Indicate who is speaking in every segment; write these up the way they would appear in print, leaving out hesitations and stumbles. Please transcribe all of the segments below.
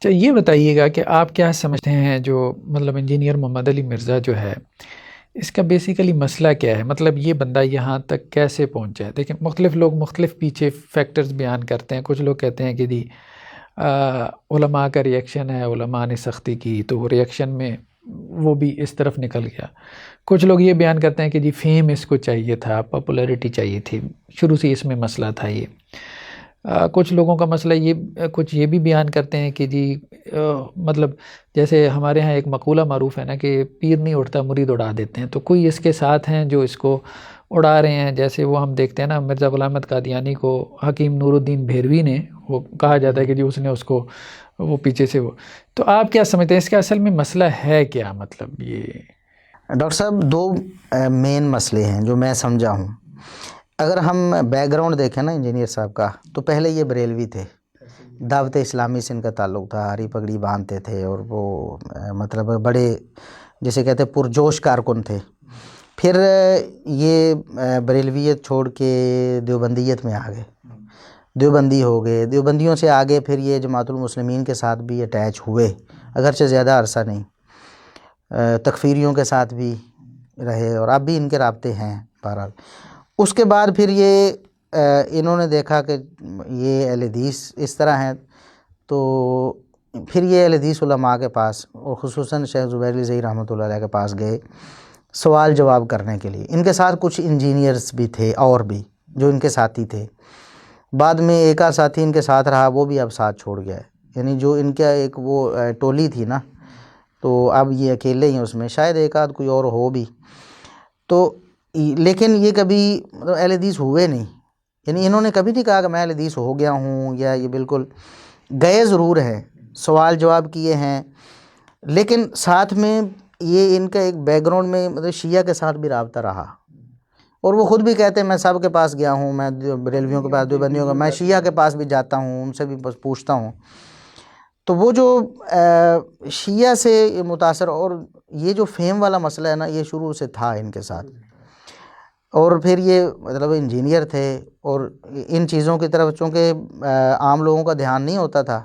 Speaker 1: اچھا یہ بتائیے گا کہ آپ کیا سمجھتے ہیں جو مطلب انجینئر محمد علی مرزا جو ہے اس کا بیسیکلی مسئلہ کیا ہے؟ مطلب یہ بندہ یہاں تک کیسے پہنچا ہے؟ دیکھیں مختلف لوگ مختلف پیچھے فیکٹرز بیان کرتے ہیں. کچھ لوگ کہتے ہیں کہ جی علماء کا ریئیکشن ہے، علماء نے سختی کی تو وہ ریئیکشن میں وہ بھی اس طرف نکل گیا. کچھ لوگ یہ بیان کرتے ہیں کہ جی فیم اس کو چاہیے تھا، پاپولیرٹی چاہیے تھی، شروع سے اس میں مسئلہ تھا یہ. کچھ لوگوں کا مسئلہ کچھ یہ بھی بیان کرتے ہیں کہ جی مطلب جیسے ہمارے ہاں ایک مقولہ معروف ہے نا کہ پیر نہیں اڑتا مرید اڑا دیتے ہیں، تو کوئی اس کے ساتھ ہیں جو اس کو اڑا رہے ہیں. جیسے وہ ہم دیکھتے ہیں نا مرزا غلام احمد قادیانی کو حکیم نور الدین بھیروی نے، وہ کہا جاتا ہے کہ جی اس نے اس کو وہ پیچھے سے وہ. تو آپ کیا سمجھتے ہیں اس کا اصل میں مسئلہ ہے کیا؟ مطلب یہ
Speaker 2: ڈاکٹر صاحب دو مین مسئلے ہیں جو میں سمجھا ہوں. اگر ہم بیک گراؤنڈ دیکھیں نا انجینئر صاحب کا، تو پہلے یہ بریلوی تھے، دعوت اسلامی سے ان کا تعلق تھا، ہری پگڑی باندھتے تھے اور وہ مطلب بڑے جسے کہتے ہیں پرجوش کارکن تھے. پھر یہ بریلویت چھوڑ کے دیوبندیت میں آ گئے، دیوبندی ہو گئے. دیوبندیوں سے آگے پھر یہ جماعت المسلمین کے ساتھ بھی اٹیچ ہوئے، اگرچہ زیادہ عرصہ نہیں. تکفیریوں کے ساتھ بھی رہے اور اب بھی ان کے رابطے ہیں بہرحال. اس کے بعد پھر یہ انہوں نے دیکھا کہ یہ اہل حدیث اس طرح ہیں، تو پھر یہ اہل حدیث علماء کے پاس اور خصوصاً شیخ زبیر علی زئی رحمۃ اللہ علیہ کے پاس گئے سوال جواب کرنے کے لیے. ان کے ساتھ کچھ انجینئرز بھی تھے اور بھی جو ان کے ساتھی تھے. بعد میں ایک آدھ ساتھی ان کے ساتھ رہا، وہ بھی اب ساتھ چھوڑ گیا ہے. یعنی جو ان کا ایک وہ ٹولی تھی نا، تو اب یہ اکیلے ہی ہیں اس میں، شاید ایک آدھ کوئی اور ہو بھی. تو لیکن یہ کبھی مطلب اہل حدیث ہوئے نہیں. یعنی انہوں نے کبھی نہیں کہا کہ میں اہل حدیث ہو گیا ہوں، یا یہ بالکل گئے ضرور ہیں، سوال جواب کیے ہیں، لیکن ساتھ میں یہ ان کا ایک بیک گراؤنڈ میں مطلب شیعہ کے ساتھ بھی رابطہ رہا. اور وہ خود بھی کہتے ہیں میں سب کے پاس گیا ہوں، میں بریلویوں کے پاس، دیوبندیوں کا، میں شیعہ کے پاس بھی جاتا ہوں، ان سے بھی پوچھتا ہوں. تو وہ جو شیعہ سے متاثر، اور یہ جو فیم والا مسئلہ ہے نا یہ شروع سے تھا ان کے ساتھ. اور پھر یہ مطلب انجینئر تھے اور ان چیزوں کی طرف چونکہ عام لوگوں کا دھیان نہیں ہوتا تھا،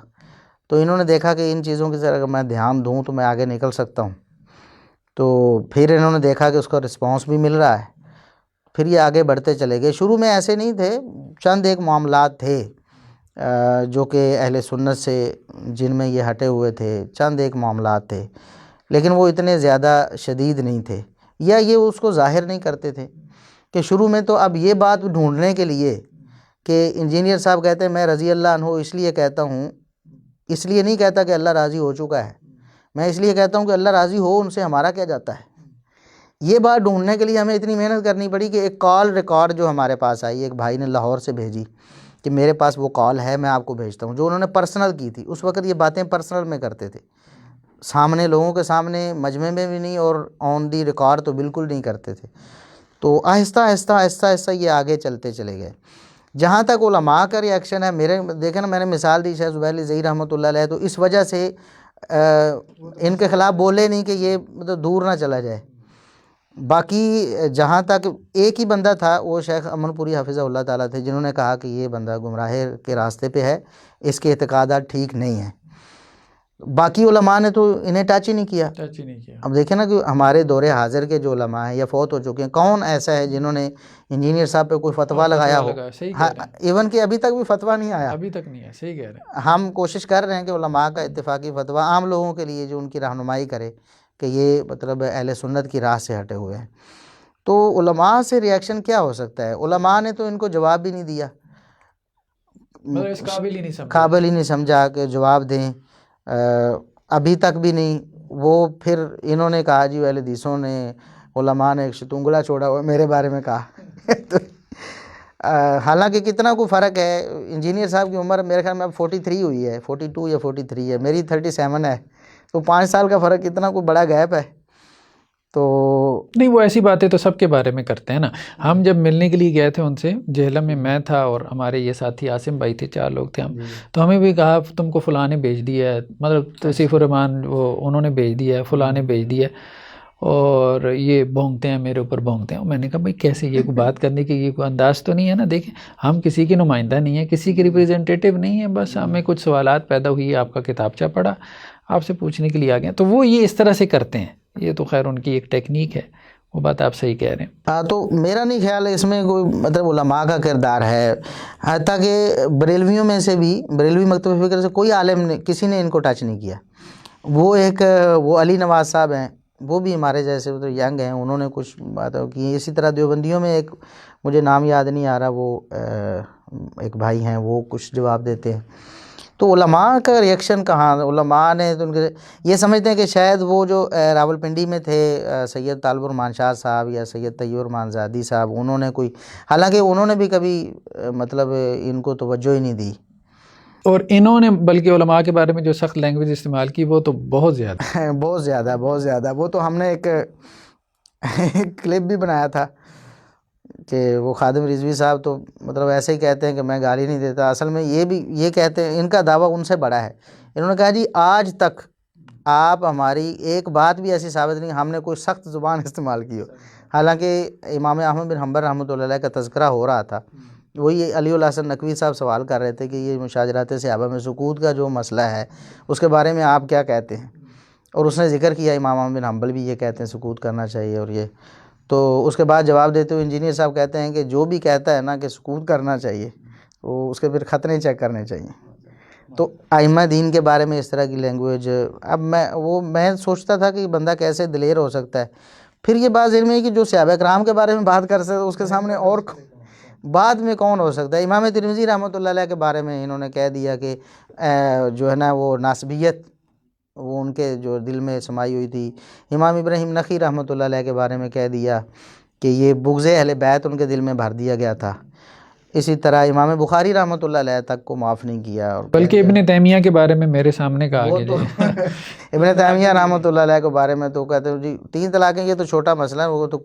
Speaker 2: تو انہوں نے دیکھا کہ ان چیزوں کی طرف اگر میں دھیان دوں تو میں آگے نکل سکتا ہوں. تو پھر انہوں نے دیکھا کہ اس کا رسپانس بھی مل رہا ہے، پھر یہ آگے بڑھتے چلے گئے. شروع میں ایسے نہیں تھے، چند ایک معاملات تھے جو کہ اہل سنت سے جن میں یہ ہٹے ہوئے تھے، چند ایک معاملات تھے، لیکن وہ اتنے زیادہ شدید نہیں تھے، یا یہ اس کو ظاہر نہیں کرتے تھے کہ شروع میں. تو اب یہ بات ڈھونڈنے کے لیے کہ انجینئر صاحب کہتے ہیں میں رضی اللہ عنہ اس لیے کہتا ہوں، اس لیے نہیں کہتا کہ اللہ راضی ہو چکا ہے، میں اس لیے کہتا ہوں کہ اللہ راضی ہو ان سے ہمارا کیا جاتا ہے. یہ بات ڈھونڈنے کے لیے ہمیں اتنی محنت کرنی پڑی کہ ایک کال ریکارڈ جو ہمارے پاس آئی، ایک بھائی نے لاہور سے بھیجی کہ میرے پاس وہ کال ہے، میں آپ کو بھیجتا ہوں، جو انہوں نے پرسنل کی تھی. اس وقت یہ باتیں پرسنل میں کرتے تھے، سامنے لوگوں کے سامنے مجمع میں بھی نہیں، اور آن دی ریکارڈ تو بالکل نہیں کرتے تھے. تو آہستہ آہستہ آہستہ آہستہ یہ آگے چلتے چلے گئے. جہاں تک علماء کا ریئیکشن ہے، میرے دیکھیں نا، میں نے مثال دی شیخ زبیر علی زئی رحمۃ اللہ علیہ، تو اس وجہ سے ان کے خلاف بولے نہیں کہ یہ مطلب دور نہ چلا جائے. باقی جہاں تک ایک ہی بندہ تھا، وہ شیخ امن پوری حافظہ اللہ تعالیٰ تھے، جنہوں نے کہا کہ یہ بندہ گمراہ کے راستے پہ ہے، اس کے اعتقادات ٹھیک نہیں ہیں. باقی علماء نے تو انہیں ٹچ ہی نہیں کیا. اب دیکھیں نا کہ ہمارے دور حاضر کے جو علماء ہیں یا فوت ہو چکے ہیں، کون ایسا ہے جنہوں نے انجینئر صاحب پہ کوئی فتویٰ لگایا ہو؟ ایون کہ ابھی تک بھی فتویٰ نہیں آیا.
Speaker 1: ابھی تک نہیں ہے. صحیح کہہ رہے ہیں.
Speaker 2: ہم کوشش کر رہے ہیں کہ علماء کا اتفاقی فتویٰ عام لوگوں کے لیے جو ان کی رہنمائی کرے کہ یہ مطلب اہل سنت کی راہ سے ہٹے ہوئے ہیں. تو علماء سے ریئیکشن کیا ہو سکتا ہے؟ علماء نے تو ان کو جواب بھی نہیں دیا،
Speaker 1: اس
Speaker 2: قابل ہی نہیں سمجھا کہ جواب دیں، ابھی تک بھی نہیں. وہ پھر انہوں نے کہا جی اہل حدیثوں نے، علماء نے ایک شتونگلا چھوڑا ہوا میرے بارے میں کہا. تو حالانکہ کتنا کوئی فرق ہے. انجینئر صاحب کی عمر میرے خیال میں اب 43 ہوئی ہے، 42 یا 43 ہے، میری 37 ہے، تو 5 سال کا فرق، اتنا کوئی بڑا گیپ ہے. تو
Speaker 1: نہیں، وہ ایسی باتیں تو سب کے بارے میں کرتے ہیں نا. ہم جب ملنے کے لیے گئے تھے ان سے جہلم میں، میں تھا اور ہمارے یہ ساتھی عاصم بھائی تھے، 4 لوگ تھے ہم. تو ہمیں بھی کہا تم کو فلاں نے بھیج دیا ہے، مطلب توصیف الرحمان وہ انہوں نے بھیج دیا ہے، فلاں نے بھیج دیا ہے. اور یہ بھونکتے ہیں میرے اوپر بھونکتے ہیں. میں نے کہا بھائی کیسے، یہ کوئی بات کرنے کی یہ کوئی انداز تو نہیں ہے نا. دیکھیں ہم کسی کے نمائندہ نہیں ہیں، کسی کے ریپریزنٹیٹیو نہیں ہیں، بس ہمیں کچھ سوالات پیدا ہوئی، آپ کا کتابچہ پڑھا، آپ سے پوچھنے کے لیے آ گئے. تو وہ یہ اس طرح سے کرتے ہیں. یہ تو خیر ان کی ایک ٹیکنیک ہے، وہ بات آپ صحیح کہہ رہے ہیں.
Speaker 2: ہاں، تو میرا نہیں خیال ہے اس میں کوئی مطلب علماء کا کردار ہے. حتیٰ کہ بریلویوں میں سے بھی، بریلوی مکتب فکر سے کوئی عالم نے، کسی نے ان کو ٹچ نہیں کیا. وہ علی نواز صاحب ہیں، وہ بھی ہمارے جیسے ینگ ہیں، انہوں نے کچھ باتیں کی. اسی طرح دیوبندیوں میں ایک، مجھے نام یاد نہیں آ رہا، وہ ایک بھائی ہیں، وہ کچھ جواب دیتے ہیں. تو علماء کا ریئیکشن کہاں؟ علماء نے تو ان کے یہ سمجھتے ہیں کہ شاید وہ جو راولپنڈی میں تھے سید طالب الرحمان شاہ صاحب یا سید طیب الرحمان زادی صاحب، انہوں نے کوئی، حالانکہ انہوں نے بھی کبھی مطلب ان کو توجہ ہی نہیں دی.
Speaker 1: اور انہوں نے بلکہ علماء کے بارے میں جو سخت لینگویج استعمال کی وہ تو بہت زیادہ
Speaker 2: بہت زیادہ بہت زیادہ. وہ تو ہم نے ایک کلپ بھی بنایا تھا کہ وہ خادم رضوی صاحب تو مطلب ایسے ہی کہتے ہیں کہ میں گالی نہیں دیتا. اصل میں یہ کہتے ہیں، ان کا دعویٰ ان سے بڑا ہے. انہوں نے کہا جی آج تک آپ ہماری ایک بات بھی ایسی ثابت نہیں ہم نے کوئی سخت زبان استعمال کی ہو. حالانکہ امام احمد بن حنبل رحمۃ اللہ علیہ کا تذکرہ ہو رہا تھا. وہی علی الحسن نقوی صاحب سوال کر رہے تھے کہ یہ مشاجرات صحابہ میں سکوت کا جو مسئلہ ہے اس کے بارے میں آپ کیا کہتے ہیں. اور اس نے ذکر کیا امام احمد بن حنبل بھی یہ کہتے ہیں سکوت کرنا چاہیے. اور یہ تو اس کے بعد جواب دیتے ہوئے انجینئر صاحب کہتے ہیں کہ جو بھی کہتا ہے نا کہ سکوت کرنا چاہیے، وہ اس کے پھر خطرے چیک کرنے چاہیے. تو ائمہ دین کے بارے میں اس طرح کی لینگویج، اب میں سوچتا تھا کہ بندہ کیسے دلیر ہو سکتا ہے. پھر یہ بات ذہن میں ہے کہ جو صحابہ کرام کے بارے میں بات کر سکتا اس کے سامنے اور بعد میں کون ہو سکتا ہے. امام ترمذی رحمۃ اللہ علیہ کے بارے میں انہوں نے کہہ دیا کہ جو ہے نا وہ ناسبیت وہ ان کے جو دل میں سمائی ہوئی تھی. امام ابراہیم نخعی رحمۃ اللہ علیہ کے بارے میں کہہ دیا کہ یہ بغض اہل بیت ان کے دل میں بھر دیا گیا تھا. اسی طرح امام بخاری رحمۃ اللہ علیہ تک کو معاف نہیں کیا. اور
Speaker 1: بلکہ ابن تیمیہ کے بارے میں میرے سامنے کہا
Speaker 2: وہ
Speaker 1: کہ
Speaker 2: تو ابن تیمیہ رحمۃ اللہ علیہ کے بارے میں تو کہتے ہیں جی 3 طلاقیں یہ تو چھوٹا مسئلہ ہے، وہ تو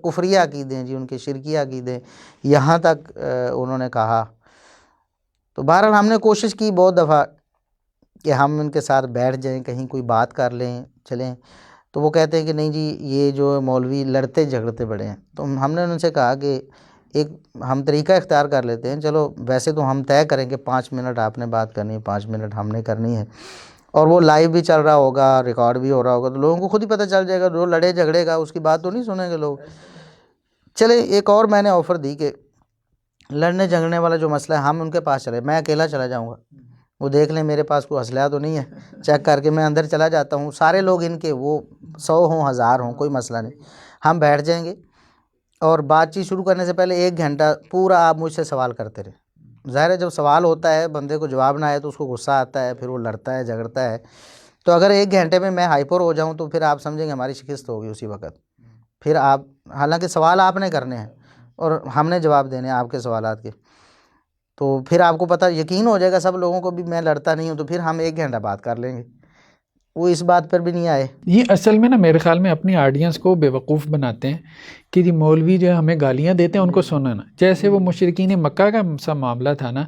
Speaker 2: کفریہ عقیدے ہیں جی، ان کے شرکیہ عقیدے، یہاں تک انہوں نے کہا. تو بہرحال ہم نے کوشش کی بہت دفعہ کہ ہم ان کے ساتھ بیٹھ جائیں، کہیں کوئی بات کر لیں چلیں. تو وہ کہتے ہیں کہ نہیں جی یہ جو مولوی لڑتے جھگڑتے بڑے ہیں. تو ہم نے ان سے کہا کہ ایک ہم طریقہ اختیار کر لیتے ہیں، چلو ویسے تو ہم طے کریں کہ 5 منٹ آپ نے بات کرنی ہے، 5 منٹ ہم نے کرنی ہے، اور وہ لائیو بھی چل رہا ہوگا، ریکارڈ بھی ہو رہا ہوگا، تو لوگوں کو خود ہی پتہ چل جائے گا. جو لڑے جھگڑے گا اس کی بات تو نہیں سنیں گے لوگ. چلے ایک اور میں نے آفر دی کہ لڑنے جھگڑنے والا جو مسئلہ ہے ہم ان کے پاس چلے، میں اکیلا چلا جاؤں گا، وہ دیکھ لیں میرے پاس کوئی اسلحہ تو نہیں ہے، چیک کر کے میں اندر چلا جاتا ہوں. سارے لوگ ان کے وہ 100 ہوں 1000 ہوں کوئی مسئلہ نہیں، ہم بیٹھ جائیں گے. اور بات چیت شروع کرنے سے پہلے 1 گھنٹہ پورا آپ مجھ سے سوال کرتے رہے. ظاہر ہے جب سوال ہوتا ہے بندے کو جواب نہ آئے تو اس کو غصہ آتا ہے، پھر وہ لڑتا ہے جھگڑتا ہے. تو اگر 1 گھنٹے میں ہائپر ہو جاؤں تو پھر آپ سمجھیں گے ہماری شکست ہوگی اسی وقت. پھر آپ، حالانکہ سوال آپ نے کرنے ہیں اور ہم نے جواب دینے ہیں آپ کے سوالات کے، تو پھر آپ کو پتہ یقین ہو جائے گا سب لوگوں کو بھی میں لڑتا نہیں ہوں. تو پھر ہم 1 گھنٹہ بات کر لیں گے. وہ اس بات پر بھی نہیں آئے.
Speaker 1: یہ اصل میں نا میرے خیال میں اپنی آڈینس کو بیوقوف بناتے ہیں کہ جی مولوی جو ہے ہمیں گالیاں دیتے ہیں ان کو سننا نا. جیسے وہ مشرکین مکہ کا سا معاملہ تھا نا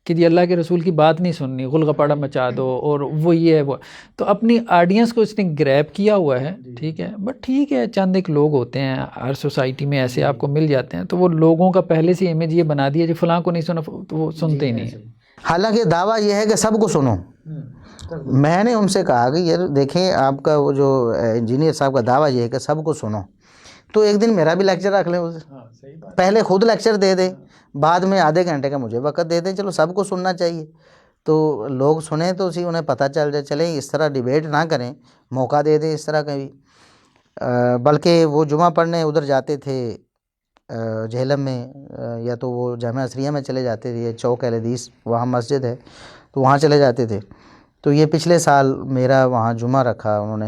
Speaker 1: کہ جی اللہ کے رسول کی بات نہیں سننی، غلغپاڑا مچا دو، اور وہ یہ ہے وہ. تو اپنی آڈینس کو اس نے گریب کیا ہوا ہے. ٹھیک ہے، بٹ ٹھیک ہے، چند ایک لوگ ہوتے ہیں ہر سوسائٹی میں ایسے آپ کو مل جاتے ہیں، تو وہ لوگوں کا پہلے سے امیج یہ بنا دیا جی فلاں کو نہیں سنا تو وہ سنتے ہی نہیں ہیں.
Speaker 2: حالانکہ دعویٰ یہ ہے کہ سب کو سنو. میں نے ان سے کہا کہ یار دیکھیں آپ کا وہ جو انجینئر صاحب کا دعویٰ یہ ہے کہ سب کو سنو، تو ایک دن میرا بھی لیکچر رکھ لیں. پہلے خود لیکچر دے دیں، بعد میں آدھے گھنٹے کا مجھے وقت دے دیں. چلو سب کو سننا چاہیے تو لوگ سنیں تو اسی انہیں پتہ چل جائے. چلیں اس طرح ڈیبیٹ نہ کریں، موقع دے دیں اس طرح کا بھی. بلکہ وہ جمعہ پڑھنے ادھر جاتے تھے جہلم میں، یا تو وہ جامعہ عصریہ میں چلے جاتے تھے، یہ چوک اہل حدیث وہاں مسجد ہے تو وہاں چلے جاتے تھے. تو یہ پچھلے سال میرا وہاں جمعہ رکھا انہوں نے،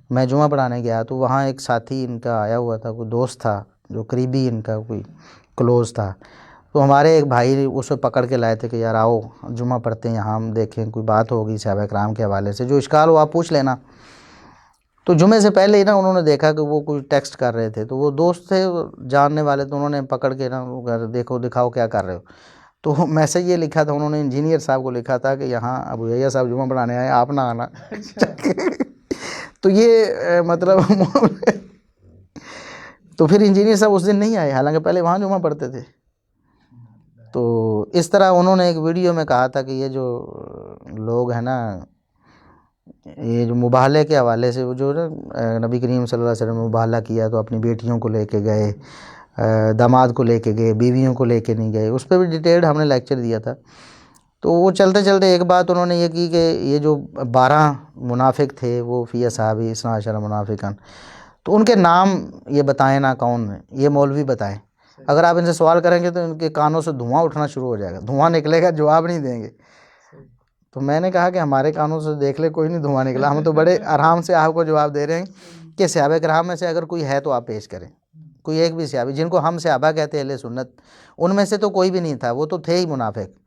Speaker 2: میں جمعہ پڑھانے گیا تو وہاں ایک ساتھی ان کا آیا ہوا تھا، کوئی دوست تھا جو قریبی ان کا کوئی کلوز تھا. تو ہمارے ایک بھائی اسے پکڑ کے لائے تھے کہ یار آؤ جمعہ پڑھتے ہیں یہاں، ہم دیکھیں کوئی بات ہوگی صحابہ کرام کے حوالے سے، جو اشکال ہو آپ پوچھ لینا. تو جمعے سے پہلے ہی نا انہوں نے دیکھا کہ وہ کوئی ٹیکسٹ کر رہے تھے، تو وہ دوست تھے جاننے والے، تو انہوں نے پکڑ کے نا دیکھو دکھاؤ کیا کر رہے ہو. تو میسج یہ لکھا تھا انہوں نے، انجینئر صاحب کو لکھا تھا کہ یہاں ابو یحییٰ صاحب جمعہ پڑھانے آئے، آپ نہ آنا. تو یہ مطلب تو پھر انجینئر صاحب اس دن نہیں آئے، حالانکہ پہلے وہاں جمعہ پڑھتے تھے. تو اس طرح انہوں نے ایک ویڈیو میں کہا تھا کہ یہ جو لوگ ہیں نا، یہ جو مباہلے کے حوالے سے، وہ جو نبی کریم صلی اللہ علیہ وسلم نے مباہلہ کیا تو اپنی بیٹیوں کو لے کے گئے، داماد کو لے کے گئے، بیویوں کو لے کے نہیں گئے، اس پہ بھی ڈیٹیلڈ ہم نے لیکچر دیا تھا. تو وہ چلتے چلتے ایک بات انہوں نے یہ کی کہ یہ جو 12 منافق تھے وہ فی اصحابی 12 منافقاً، تو ان کے نام یہ بتائیں نا کون ہیں، یہ مولوی بتائیں. اگر آپ ان سے سوال کریں گے تو ان کے کانوں سے دھواں اٹھنا شروع ہو جائے گا، دھواں نکلے گا، جواب نہیں دیں گے. تو میں نے کہا کہ ہمارے کانوں سے دیکھ لے، کوئی نہیں دھواں نکلا، ہم تو بڑے آرام سے آپ کو جواب دے رہے ہیں کہ صحابہ کرام میں سے اگر کوئی ہے تو آپ پیش کریں. کوئی ایک بھی صحابی جن کو ہم صحابہ کہتے ہیں اہل سنت، ان میں سے تو کوئی بھی نہیں تھا، وہ تو تھے ہی منافق.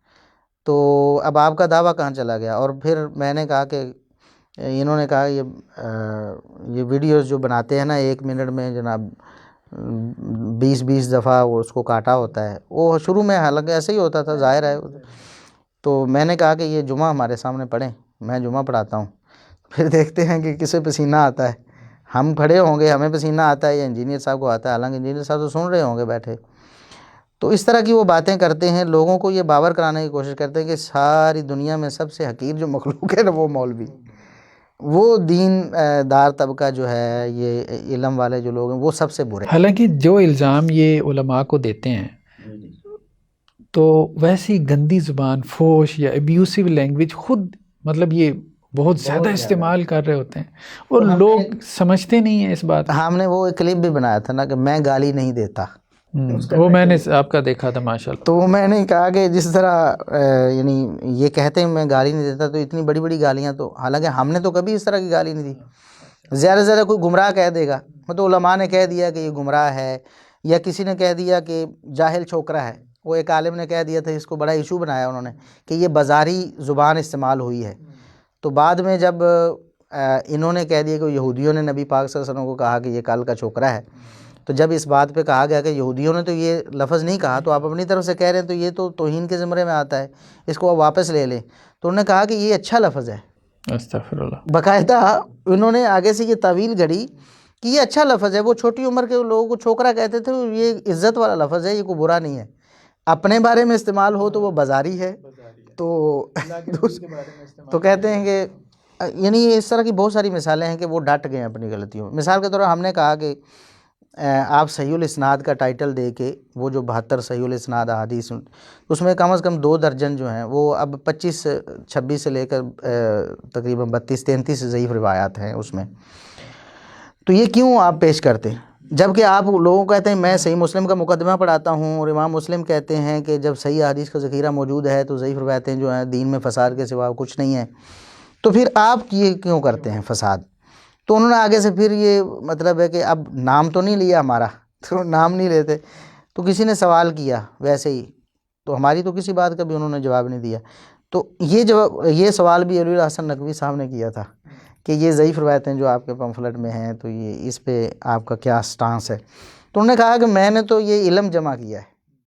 Speaker 2: تو اب آپ کا دعویٰ کہاں چلا گیا؟ اور پھر میں نے کہا کہ انہوں نے کہا یہ ویڈیوز جو بناتے ہیں نا 1 منٹ میں جناب 20 دفعہ وہ اس کو کاٹا ہوتا ہے، وہ شروع میں حالانکہ ایسے ہی ہوتا تھا، ظاہر ہے. تو میں نے کہا کہ یہ جمعہ ہمارے سامنے پڑھیں، میں جمعہ پڑھاتا ہوں، پھر دیکھتے ہیں کہ کسے پسینہ آتا ہے. ہم کھڑے ہوں گے، ہمیں پسینہ آتا ہے یا انجینئر صاحب کو آتا ہے، حالانکہ انجینئر صاحب تو سن رہے ہوں گے بیٹھے. تو اس طرح کی وہ باتیں کرتے ہیں، لوگوں کو یہ باور کرانے کی کوشش کرتے ہیں کہ ساری دنیا میں سب سے حقیر جو مخلوق ہے نا وہ مولوی، وہ دین دار طبقہ جو ہے، یہ علم والے جو لوگ ہیں وہ سب سے برے.
Speaker 1: حالانکہ جو الزام یہ علماء کو دیتے ہیں تو ویسی گندی زبان، فوش یا ابیوسو لینگویج خود مطلب یہ بہت زیادہ استعمال کر رہے ہوتے ہیں، اور لوگ سمجھتے نہیں ہیں اس بات.
Speaker 2: ہم نے وہ ایک کلپ بھی بنایا تھا نا کہ میں گالی نہیں دیتا،
Speaker 1: وہ میں نے آپ کا دیکھا تھا ماشاءاللہ.
Speaker 2: تو میں نے کہا کہ جس طرح یعنی یہ کہتے ہیں میں گالی نہیں دیتا، تو اتنی بڑی بڑی گالیاں تو حالانکہ ہم نے تو کبھی اس طرح کی گالی نہیں دی. زیادہ سے زیادہ کوئی گمراہ کہہ دے گا، تو علماء نے کہہ دیا کہ یہ گمراہ ہے، یا کسی نے کہہ دیا کہ جاہل چھوکرا ہے. وہ ایک عالم نے کہہ دیا تھا، اس کو بڑا ایشو بنایا انہوں نے کہ یہ بازاری زبان استعمال ہوئی ہے. تو بعد میں جب انہوں نے کہہ دیا کہ یہودیوں نے نبی پاک صلی اللہ علیہ وسلم کو کہا کہ یہ کل کا چھوکرا ہے، تو جب اس بات پہ کہا گیا کہ یہودیوں نے تو یہ لفظ نہیں کہا، تو آپ اپنی طرف سے کہہ رہے ہیں، تو یہ تو توہین کے زمرے میں آتا ہے، اس کو آپ واپس لے لیں. تو انہوں نے کہا کہ یہ اچھا لفظ ہے.
Speaker 1: استغفر اللہ.
Speaker 2: باقاعدہ انہوں نے آگے سے یہ طویل گھڑی کہ یہ اچھا لفظ ہے، وہ چھوٹی عمر کے لوگوں کو چھوکرا کہتے تھے، یہ عزت والا لفظ ہے، یہ کوئی برا نہیں ہے. اپنے بارے میں استعمال ہو تو وہ بازاری ہے. تو کہتے ہیں کہ یعنی اس طرح کی بہت ساری مثالیں ہیں کہ وہ ڈٹ گئے ہیں اپنی غلطیوں. مثال کے طور پر ہم نے کہا کہ آپ صحیح الاسناد کا ٹائٹل دے کے وہ جو 72 صحیح الاسناد احادیث، اس میں کم از کم 2 درجن جو ہیں وہ اب 25-26 سے لے کر تقریباً 32-33 ضعیف روایات ہیں اس میں. تو یہ کیوں آپ پیش کرتے ہیں؟ جبکہ آپ لوگوں کو کہتے ہیں میں صحیح مسلم کا مقدمہ پڑھاتا ہوں، اور امام مسلم کہتے ہیں کہ جب صحیح حدیث کا ذخیرہ موجود ہے تو ضعیف روایتیں جو ہیں دین میں فساد کے سوا کچھ نہیں ہیں. تو پھر آپ یہ کیوں کرتے ہیں فساد؟ تو انہوں نے آگے سے پھر یہ مطلب ہے کہ اب نام تو نہیں لیا ہمارا، تو نام نہیں لیتے. تو کسی نے سوال کیا ویسے ہی، تو ہماری تو کسی بات کا بھی انہوں نے جواب نہیں دیا. تو یہ سوال بھی علی الحسن نقوی صاحب نے کیا تھا کہ یہ ضعیف روایتیں جو آپ کے پمفلٹ میں ہیں تو یہ اس پہ آپ کا کیا سٹانس ہے؟ تو انہوں نے کہا کہ میں نے تو یہ علم جمع کیا ہے،